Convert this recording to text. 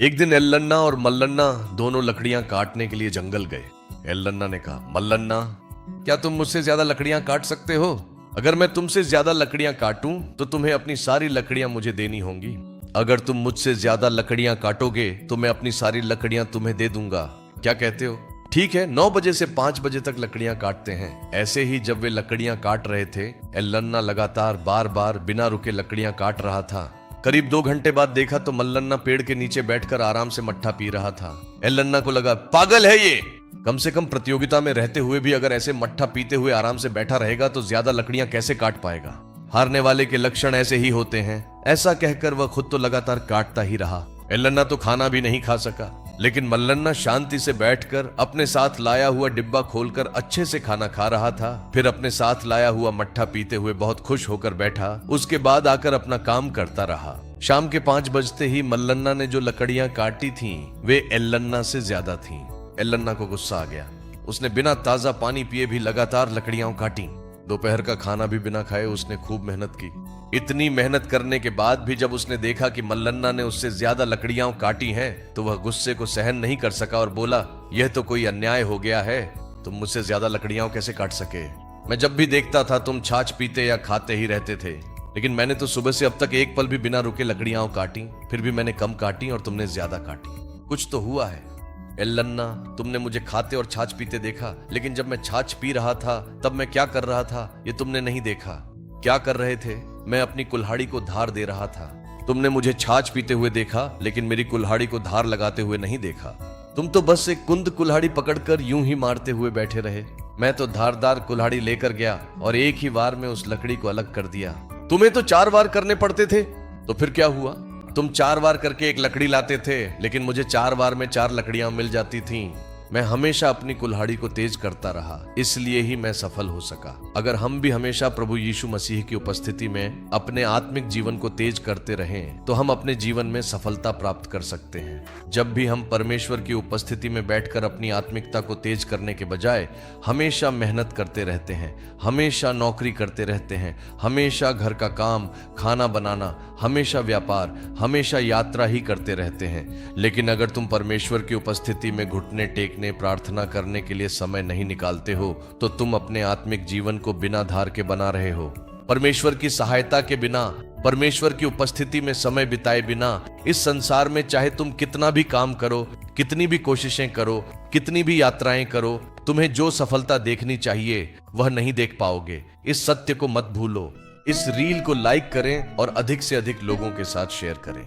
एक दिन एल्लन्ना और मल्लन्ना दोनों लकड़ियां काटने के लिए जंगल गए। एल्लन्ना ने कहा, मल्लन्ना, क्या तुम मुझसे ज्यादा लकड़ियां काट सकते हो? अगर मैं तुमसे ज्यादा लकड़ियां काटूं तो तुम्हें अपनी सारी लकड़ियां मुझे देनी होंगी। अगर तुम मुझसे ज्यादा लकड़ियां काटोगे तो मैं अपनी सारी लकड़ियां तुम्हें दे दूंगा। क्या कहते हो? ठीक है, 9 बजे से 5 बजे तक लकड़ियां काटते हैं। ऐसे ही जब वे लकड़ियां काट रहे थे, एल्लन्ना लगातार बार बार बिना रुके लकड़ियां काट रहा था। करीब 2 घंटे बाद देखा तो मल्लन्ना पेड़ के नीचे बैठकर आराम से मट्ठा पी रहा था। एल्लन्ना को लगा, पागल है ये, कम से कम प्रतियोगिता में रहते हुए भी अगर ऐसे मट्ठा पीते हुए आराम से बैठा रहेगा तो ज्यादा लकड़ियां कैसे काट पाएगा। हारने वाले के लक्षण ऐसे ही होते हैं। ऐसा कहकर वह खुद तो लगातार काटता ही रहा। एल्लन्ना तो खाना भी नहीं खा सका, लेकिन मल्लन्ना शांति से बैठकर अपने साथ लाया हुआ डिब्बा खोलकर अच्छे से खाना खा रहा था। फिर अपने साथ लाया हुआ मट्ठा पीते हुए बहुत खुश होकर बैठा। उसके बाद आकर अपना काम करता रहा। शाम के 5 बजते ही मल्लन्ना ने जो लकड़ियां काटी थीं, वे एल्लन्ना से ज्यादा थीं। एल्लन्ना को गुस्सा आ गया। उसने बिना ताजा पानी पिए भी लगातार लकड़ियां काटी। दोपहर का खाना भी बिना खाए उसने खूब मेहनत की। इतनी मेहनत करने के बाद भी जब उसने देखा कि मल्लन्ना ने उससे ज्यादा लकड़ियां काटी हैं, तो वह गुस्से को सहन नहीं कर सका और बोला, यह तो कोई अन्याय हो गया है। तुम मुझसे ज्यादा लकड़ियां कैसे काट सके? मैं जब भी देखता था तुम छाछ पीते या खाते ही रहते थे, लेकिन मैंने तो सुबह से अब तक एक पल भी बिना रुके लकड़ियां काटी। फिर भी मैंने कम काटी और तुमने ज्यादा काटी। कुछ तो हुआ है। एल्लन्ना, तुमने मुझे खाते और छाछ पीते देखा, लेकिन जब मैं छाछ पी रहा था तब मैं क्या कर रहा था ये तुमने नहीं देखा। क्या कर रहे थे? मैं अपनी कुल्हाड़ी को धार दे रहा था। तुमने मुझे छाछ पीते हुए देखा, लेकिन मेरी कुल्हाड़ी को धार लगाते हुए नहीं देखा। तुम तो बस एक कुंद कुल्हाड़ी पकड़कर यूं ही मारते हुए बैठे रहे। मैं तो धारदार कुल्हाड़ी लेकर गया और एक ही वार में उस लकड़ी को अलग कर दिया। तुम्हें तो 4 वार करने पड़ते थे। तो फिर क्या हुआ? तुम 4 वार करके एक लकड़ी लाते थे, लेकिन मुझे 4 वार में 4 लकड़ियां मिल जाती थीं। मैं हमेशा अपनी कुल्हाड़ी को तेज करता रहा, इसलिए ही मैं सफल हो सका। अगर हम भी हमेशा प्रभु यीशु मसीह की उपस्थिति में अपने आत्मिक जीवन को तेज करते रहें, तो हम अपने जीवन में सफलता प्राप्त कर सकते हैं। जब भी हम परमेश्वर की उपस्थिति में बैठकर अपनी आत्मिकता को तेज करने के बजाय हमेशा मेहनत करते रहते हैं, हमेशा नौकरी करते रहते हैं, हमेशा घर का काम, खाना बनाना, हमेशा व्यापार, हमेशा यात्रा ही करते रहते हैं, लेकिन अगर तुम परमेश्वर की उपस्थिति में घुटने टेकने, प्रार्थना करने के लिए समय नहीं निकालते हो, तो तुम अपने आत्मिक जीवन को बिना धार के बना रहे हो। परमेश्वर की सहायता के बिना, परमेश्वर की उपस्थिति में समय बिताए बिना इस संसार में चाहे तुम कितना भी काम करो, कितनी भी कोशिशें करो, कितनी भी यात्राएं करो, तुम्हें जो सफलता देखनी चाहिए वह नहीं देख पाओगे। इस सत्य को मत भूलो। इस रील को लाइक करें और अधिक से अधिक लोगों के साथ शेयर करें।